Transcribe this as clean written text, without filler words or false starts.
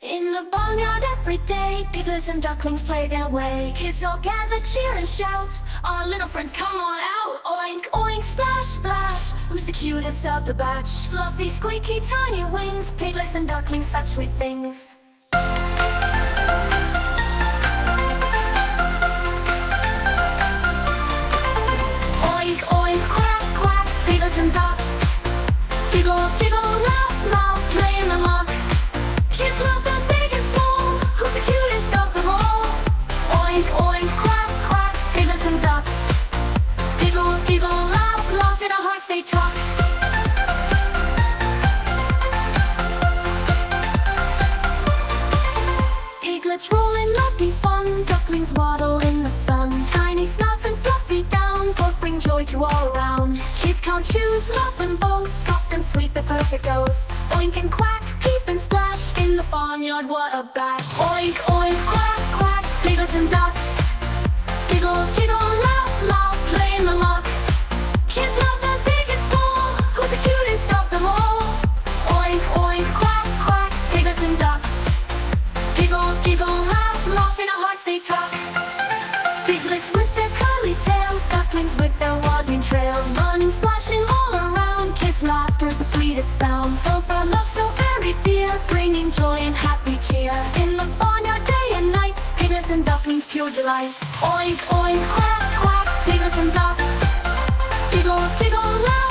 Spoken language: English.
In the barnyard every day, piglets and ducklings play their way. Kids all gather, cheer and shout, our little friends come on out. Oink, oink, splash, splash, who's the cutest of the batch? Fluffy, squeaky, tiny wings, piglets and ducklings, such sweet things. Oink, oink, quack, quack, piglets and ducks. Giggle, giggle, laugh, laugh, play in the muck. Kids love them big and small, who's the cutest of them all? Oink, oink, quack, quack, piglets and ducks. Giggle, giggle, laugh, laugh, in our hearts they talk. Piglets roll in lovely fun, ducklings waddle in the sun. Tiny snouts and fluffy down, both bring joy to all around. Kids can't choose, love them both, soft and sweet, the perfect oath. Oink and quack, peep and splash, in the farmyard what a bash. Oink, oink, quack, quack, piglets and ducks. Giggle, giggle, laugh, laugh, play in the muck. Kids love them big and small, who's the cutest of them all? Oink, oink, quack, quack, piglets and ducks. Giggle, giggle, laugh, laugh, in our hearts they talk. Piglets with their curly tails, ducklings with their waddling trails, running, splashing all around. Kids' laughter's the sweetest sound. Both are loved so very dear, bringing joy and happy cheer. In the barnyard day and night, piglets and ducklings, pure delight. Oink, oink, quack, quack, piglets and ducks. Giggle, giggle, laugh.